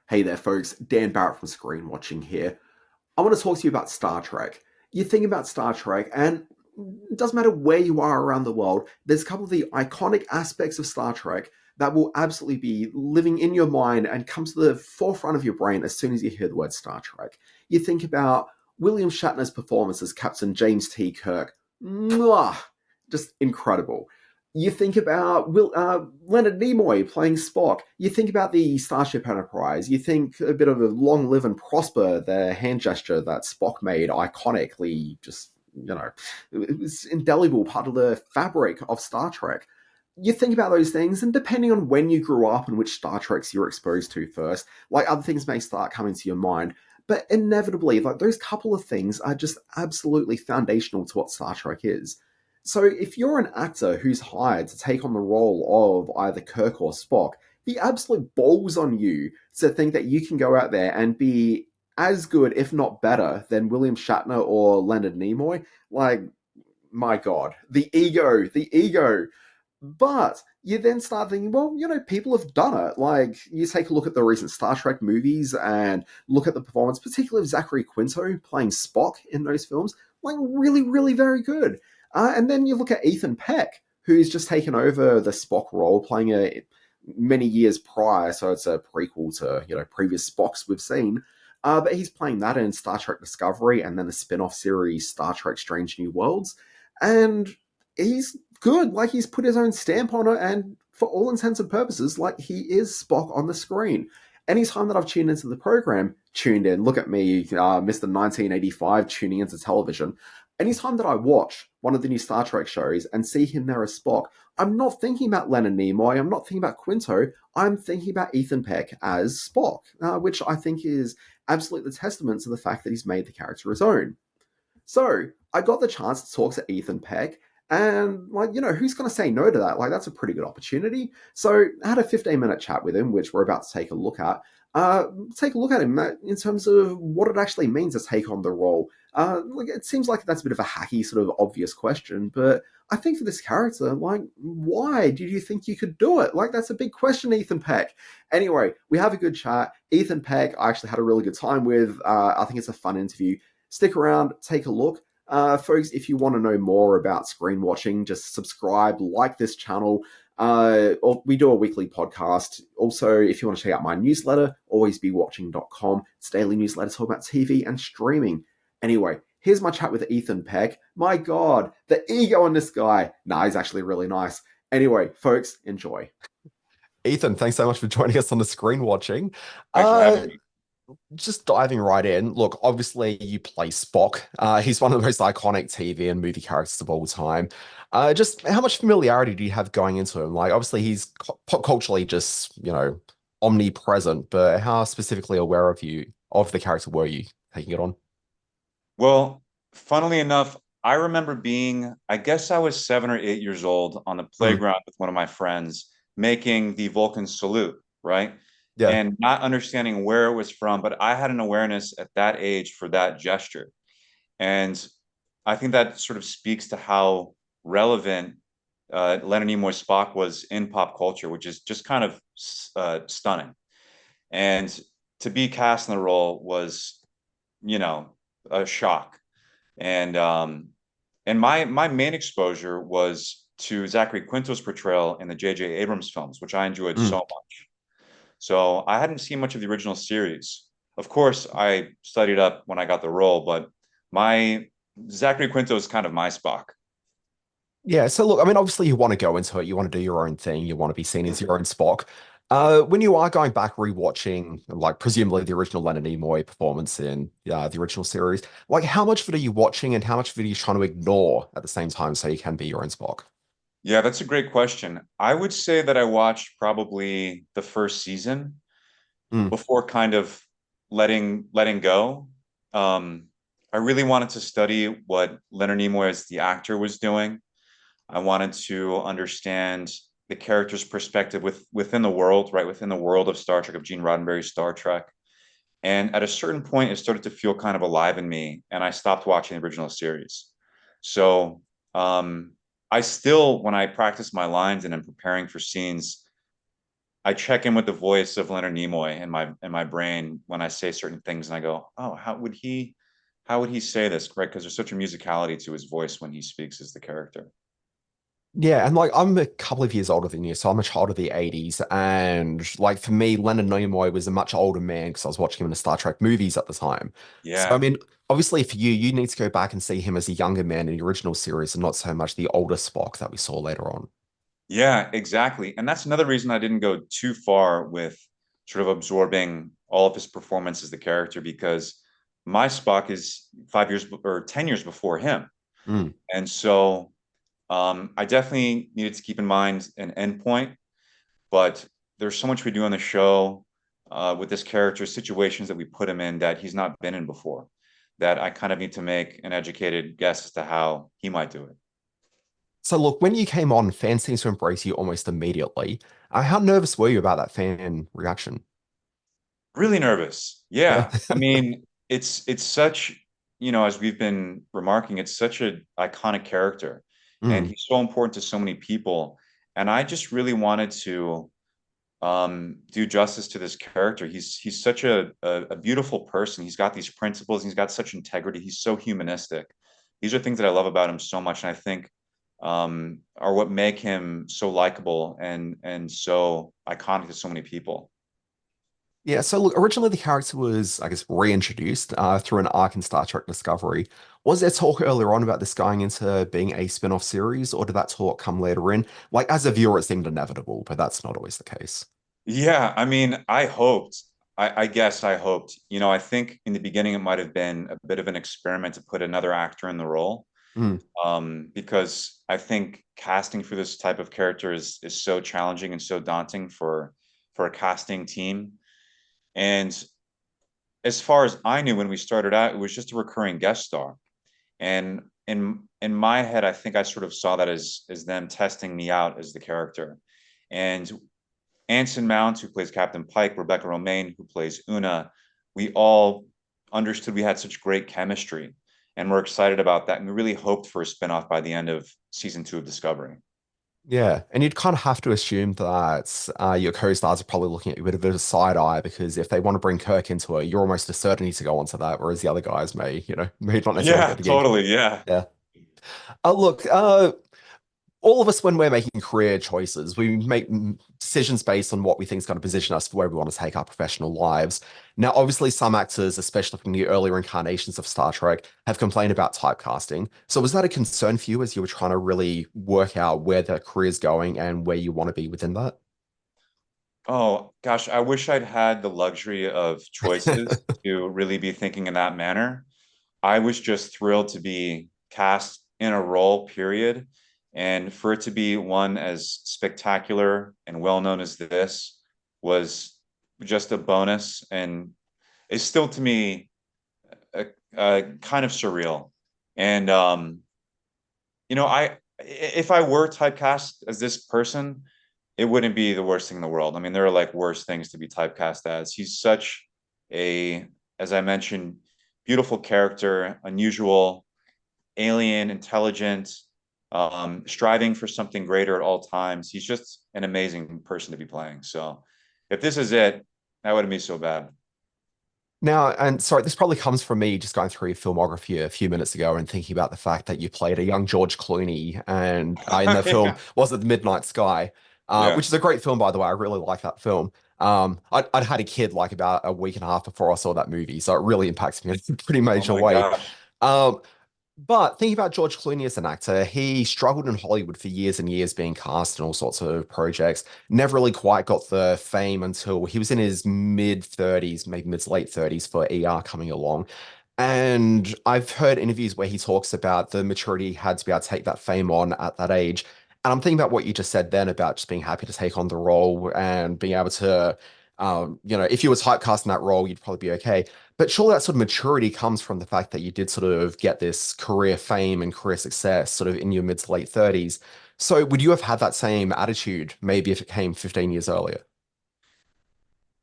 Hey there, folks. Dan Barrett from Screen Watching here. I want to talk to you about Star Trek. You think about Star Trek, and it doesn't matter where you are around the world, there's a couple of the iconic aspects of Star Trek that will absolutely be living in your mind and come to the forefront of your brain as soon as you hear the word Star Trek. You think about William Shatner's performance as Captain James T. Kirk. Mwah! Just incredible. You think about Leonard Nimoy playing Spock. You think about the Starship Enterprise. You think a bit of a long live and prosper, the hand gesture that Spock made iconically, just, it was indelible part of the fabric of Star Trek. You think about those things, and depending on when you grew up and which Star Treks you're exposed to first, like other things may start coming to your mind. But inevitably, like those couple of things are just absolutely foundational to what Star Trek is. So if you're an actor who's hired to take on the role of either Kirk or Spock, the absolute balls on you to think that you can go out there and be as good, if not better, than William Shatner or Leonard Nimoy. Like, my God, the ego, the ego. But you then start thinking, well, people have done it. Like, you take a look at the recent Star Trek movies and look at the performance, particularly of Zachary Quinto playing Spock in those films. Like, really, really very good. And then you look at Ethan Peck, who's just taken over the Spock role, playing a many years prior, so it's a prequel to previous Spocks we've seen. But he's playing that in Star Trek Discovery and then the spin-off series Star Trek Strange New Worlds. And he's good. Like, he's put his own stamp on it, and for all intents and purposes, like, he is Spock on the screen. Anytime that I've tuned into the program, tuned in, look at me, Mr. 1985 tuning into television. Anytime that I watch one of the new Star Trek shows and see him there as Spock, I'm not thinking about Leonard Nimoy, I'm not thinking about Quinto, I'm thinking about Ethan Peck as Spock, which I think is absolutely the testament to the fact that he's made the character his own. So I got the chance to talk to Ethan Peck, and who's going to say no to that? Like, that's a pretty good opportunity. So I had a 15-minute chat with him, which we're about to take a look at. Take a look at him in terms of what it actually means to take on the role. It seems like that's a bit of a hacky, sort of obvious question, but I think for this character, like, why did you think you could do it? Like, that's a big question, Ethan Peck. Anyway, we have a good chat. Ethan Peck, I actually had a really good time with. I think it's a fun interview. Stick around, take a look. Folks, if you want to know more about screen watching, just subscribe, like this channel. We do a weekly podcast. Also, if you want to check out my newsletter, alwaysbewatching.com. It's daily newsletter talk about TV and streaming. Anyway, here's my chat with Ethan Peck. My God, the ego in this guy. Nah, he's actually really nice. Anyway, folks, enjoy. Ethan, thanks so much for joining us on the screen watching. Thanks for Uh, having me. just diving right in. Look, obviously you play Spock. He's one of the most iconic TV and movie characters of all time. Just how much familiarity do you have going into him? Like, obviously he's pop culturally just, omnipresent, but how specifically aware of the character were you taking it on? Well, funnily enough, I remember being, I guess I was 7 or 8 years old on the Mm, playground with one of my friends making the Vulcan salute, right? yeah. And not understanding where it was from, but I had an awareness at that age for that gesture. And I think that sort of speaks to how relevant Leonard Nimoy's Spock was in pop culture, which is just kind of stunning. And to be cast in the role was, you know, a shock. And my main exposure was to Zachary Quinto's portrayal in the J.J. Abrams films, which I enjoyed so Mm. much. So I hadn't seen much of the original series. Of course, I studied up when I got the role, but my Zachary Quinto is kind of my Spock. Yeah, so look, I mean, obviously you want to go into it, you want to do your own thing, you want to be seen as your own Spock. When you are going back rewatching, like presumably the original Leonard Nimoy performance in the original series, like how much of it are you watching and how much of it are you trying to ignore at the same time so you can be your own Spock? Yeah, that's a great question. I would say that I watched probably the first season Mm, before kind of letting go. Um, I really wanted to study what Leonard Nimoy as the actor was doing. I wanted to understand the character's perspective within the world, right within the world of Star Trek, of Gene Roddenberry's Star Trek. And at a certain point, it started to feel kind of alive in me, and I stopped watching the original series. So I still, when I practice my lines and I'm preparing for scenes, I check in with the voice of Leonard Nimoy in my brain when I say certain things, and I go, oh, how would he say this, right? Because there's such a musicality to his voice when he speaks as the character. Yeah, and like I'm a couple of years older than you, so I'm a child of the 80s. And like for me, Leonard Nimoy was a much older man because I was watching him in the Star Trek movies at the time. So I Yeah. mean, obviously for you, you need to go back and see him as a younger man in the original series and not so much the older Spock that we saw later on. Yeah, exactly. And that's another reason I didn't go too far with sort of absorbing all of his performance as the character, because my Spock is 5 years or 10 years before him. Mm. And so I definitely needed to keep in mind an endpoint, but there's so much we do on the show with this character, situations that we put him in that he's not been in before, that I kind of need to make an educated guess as to how he might do it. So look, when you came on, fans seemed to embrace you almost immediately. How nervous were you about that fan reaction? Really nervous. Yeah. Yeah. I mean, it's such, as we've been remarking, it's such an iconic character and Mm. he's so important to so many people. And I just really wanted to do justice to this character. He's such a beautiful person. He's got these principles, he's got such integrity, he's so humanistic. These are things that I love about him so much, and I think are what make him so likable and so iconic to so many people. Yeah, so look, originally the character was, I guess, reintroduced through an arc in Star Trek Discovery. Was there talk earlier on about this going into being a spin-off series, or did that talk come later in? Like, as a viewer, it seemed inevitable, but that's not always the case. Yeah, I mean, I guess I hoped. I think in the beginning it might have been a bit of an experiment to put another actor in the role, Mm. because I think casting for this type of character is so challenging and so daunting for a casting team. And as far as I knew when we started out, it was just a recurring guest star. And in my head, I think I sort of saw that as them testing me out as the character. And Anson Mount, who plays Captain Pike, Rebecca Romaine, who plays Una, we all understood we had such great chemistry, and we're excited about that. And we really hoped for a spinoff by the end of season 2 of Discovery. Yeah, and you'd kind of have to assume that your co-stars are probably looking at you with a bit of a side eye because if they want to bring Kirk into it, you're almost a certainty to go onto that, whereas the other guys may not necessarily Yeah, get the gig. totally. Yeah. Yeah. Look, all of us, when we're making career choices, we make decisions based on what we think is going to position us for where we want to take our professional lives. Now, obviously, some actors, especially from the earlier incarnations of Star Trek, have complained about typecasting. So, was that a concern for you as you were trying to really work out where the career's going and where you want to be within that? Oh gosh, I wish I'd had the luxury of choices to really be thinking in that manner. I was just thrilled to be cast in a role, period. And for it to be one as spectacular and well known as this was just a bonus, and it's still to me a kind of surreal. And I if I were typecast as this person, it wouldn't be the worst thing in the world. I mean, there are like worse things to be typecast as. He's such a, as I mentioned, beautiful character, unusual, alien, intelligent, striving for something greater at all times. He's just an amazing person to be playing. So if this is it, that wouldn't be so bad. Now, and sorry, this probably comes from me just going through your filmography a few minutes ago and thinking about the fact that you played a young George Clooney and in the film Yeah. was it The Midnight Sky, Yeah. which is a great film, by the way. I really like that film. I'd had a kid like about a week and a half before I saw that movie, so it really impacts me in a pretty Oh major my way. gosh. Um, but thinking about George Clooney as an actor, he struggled in Hollywood for years and years being cast in all sorts of projects. Never really quite got the fame until he was in his mid 30s, maybe mid to late 30s for ER coming along. And I've heard interviews where he talks about the maturity he had to be able to take that fame on at that age. And I'm thinking about what you just said then about just being happy to take on the role and being able to, if you were typecast in that role, you'd probably be okay. But surely that sort of maturity comes from the fact that you did sort of get this career fame and career success sort of in your mid to late 30s. So would you have had that same attitude maybe if it came 15 years earlier?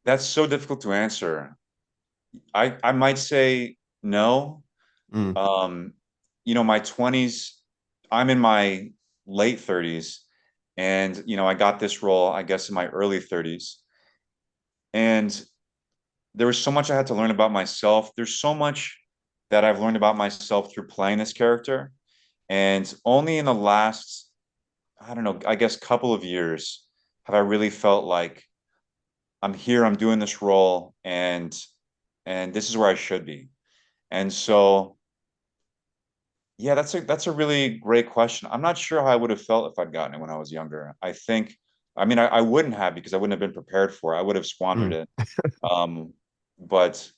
That's so difficult to answer. I might say no. Mm, Um, my 20s, I'm in my late 30s, And, I got this role, I guess, in my early 30s. And there was so much I had to learn about myself. There's so much that I've learned about myself through playing this character. And only in the last, I don't know, I guess couple of years have I really felt like I'm here, I'm doing this role, and this is where I should be. And so, yeah, that's a really great question. I'm not sure how I would have felt if I'd gotten it when I was younger. I mean, I wouldn't have, because I wouldn't have been prepared for it. I would have squandered Mm. it. Um, but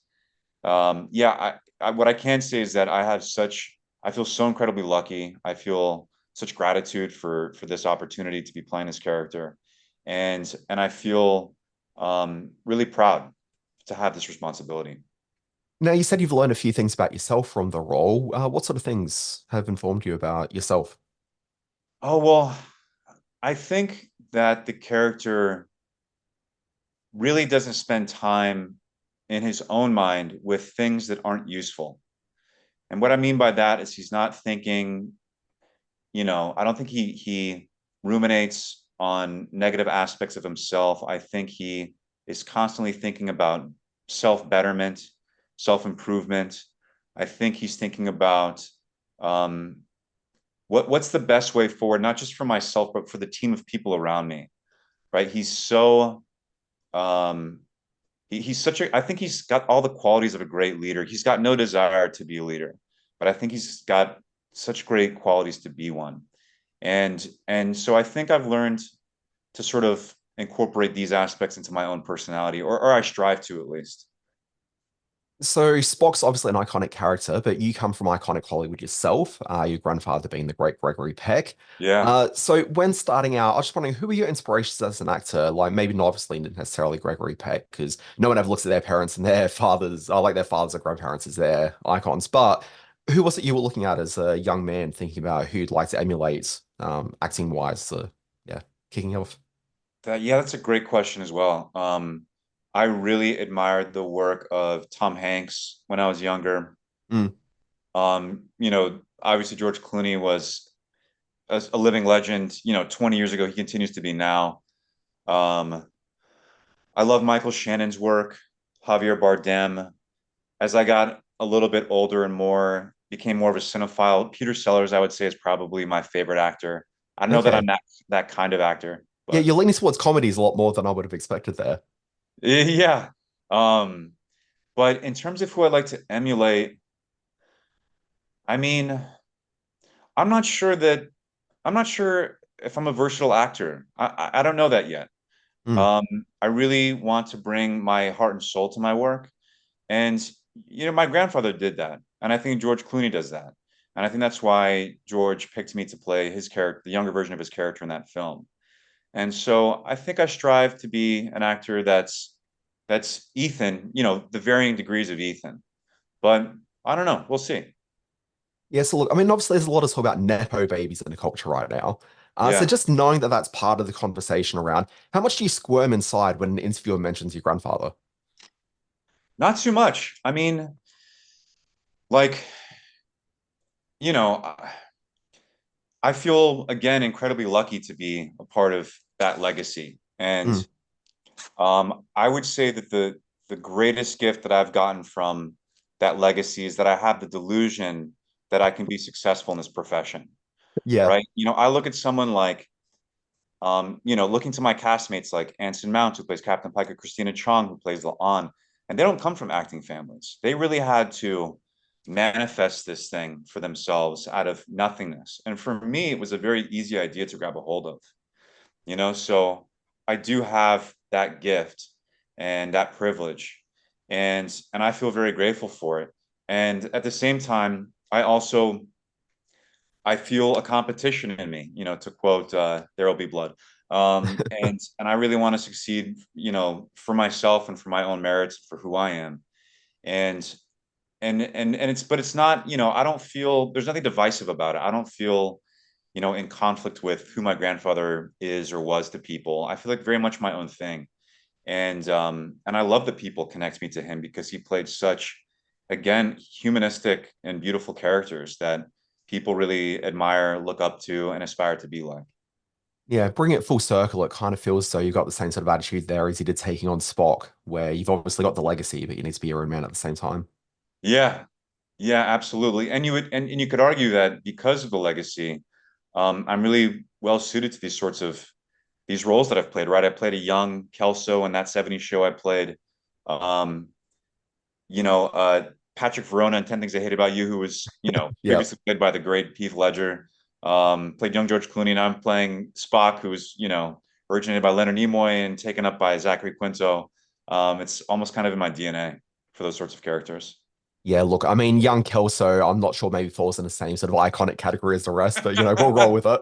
yeah, what I can say is that I feel so incredibly lucky. I feel such gratitude for this opportunity to be playing this character, and I feel really proud to have this responsibility. Now, you said you've learned a few things about yourself from the role. What sort of things have informed you about yourself? Oh, well, I think that the character really doesn't spend time in his own mind with things that aren't useful. And what I mean by that is he's not thinking, I don't think he ruminates on negative aspects of himself. I think he is constantly thinking about self-betterment, self-improvement. I think he's thinking about um, what's the best way forward, not just for myself, but for the team of people around me, right? Um, he's such a, I think he's got all the qualities of a great leader. He's got no desire to be a leader, but I think he's got such great qualities to be one. And so I think I've learned to sort of incorporate these aspects into my own personality, or I strive to, at least. So Spock's obviously an iconic character, but you come from iconic Hollywood yourself, your grandfather being the great Gregory Peck. Yeah. So when starting out, I was just wondering, who were your inspirations as an actor? Like maybe not obviously necessarily Gregory Peck, because no one ever looks at their parents and their fathers, like their fathers or grandparents as their icons. But who was it you were looking at as a young man thinking about who you'd like to emulate, acting wise? So yeah, kicking off. Yeah, that's a great question as well. I really admired the work of Tom Hanks when I was younger. Mm, Obviously George Clooney was a living legend, 20 years ago. He continues to be now. Um, I love Michael Shannon's work, Javier Bardem. As I got a little bit older and became more of a cinephile, Peter Sellers, I would say, is probably my favorite actor. I know that okay. I'm not that kind of actor, Yeah, but you're leaning towards comedies a lot more than I would have expected there. yeah. Um, but in terms of who I'd like to emulate, I mean, I'm not sure that I'm not sure if I'm a versatile actor. I don't know that yet. Mm, I really want to bring my heart and soul to my work. And, my grandfather did that. And I think George Clooney does that. And I think that's why George picked me to play his character, the younger version of his character in that film. And so I think I strive to be an actor that's Ethan, the varying degrees of Ethan. But I don't know. We'll see. yeah, so look, I mean, obviously, there's a lot of talk about nepo babies in the culture right now. So Yeah. just knowing that that's part of the conversation around, how much do you squirm inside when an interviewer mentions your grandfather? Not too much. I mean, like, you know, I feel again incredibly lucky to be a part of that legacy. And Mm, I would say that the greatest gift that I've gotten from that legacy is that I have the delusion that I can be successful in this profession, yeah. right? I look at someone like, looking to my castmates like Anson Mount, who plays Captain Pike, or Christina Chong, who plays La'an, and they don't come from acting families. They really had to manifest this thing for themselves out of nothingness. And for me, it was a very easy idea to grab a hold of, so I do have that gift and that privilege, and I feel very grateful for it. And at the same time, I feel a competition in me, to quote There Will Be Blood. And I really want to succeed, for myself and for my own merits, for who I am. And it's not, I don't feel there's nothing divisive about it. I don't feel, in conflict with who my grandfather is or was to people. I feel like very much my own thing. And I love that people connect me to him because he played such, again, humanistic and beautiful characters that people really admire, look up to, and aspire to be like. Yeah, bring it full circle. It kind of feels so you got the same sort of attitude there as you did taking on Spock, where you've obviously got the legacy, but you need to be your own man at the same time. Yeah, yeah, absolutely. And you would and you could argue that because of the legacy, I'm really well suited to these roles that I've played, right? I played a young Kelso in that 70s show. I played um, you know, Patrick Verona in 10 Things I Hate About You, who was, Yeah. previously played by the great Heath Ledger. Played young George Clooney, and I'm playing Spock, who was, originated by Leonard Nimoy and taken up by Zachary Quinto. It's almost kind of in my DNA for those sorts of characters. Yeah, look, I mean, young Kelso, I'm not sure maybe falls in the same sort of iconic category as the rest, but we'll roll with it.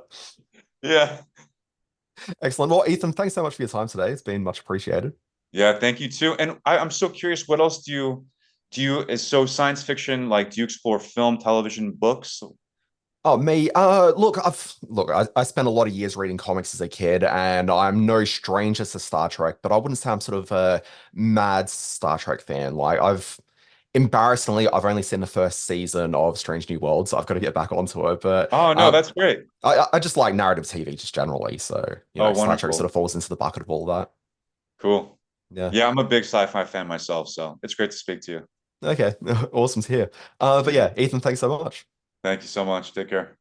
Yeah. Excellent. Well, Ethan, thanks so much for your time today. It's been much appreciated. Yeah, thank you too. And I'm so curious, what else is so science fiction, like do you explore film, television, books? Oh, me. I spent a lot of years reading comics as a kid, and I'm no stranger to Star Trek, but I wouldn't say I'm sort of a mad Star Trek fan. Embarrassingly, I've only seen the first season of Strange New Worlds. So I've got to get back onto it. But Oh no, that's great. I just like narrative TV just generally. So, Oh, Star Trek sort wonderful. of falls into the bucket of all that. Cool. Yeah. Yeah, I'm a big sci-fi fan myself, so it's great to speak to you. Okay. Awesome to hear. But yeah, Ethan, thanks so much. Thank you so much. Take care.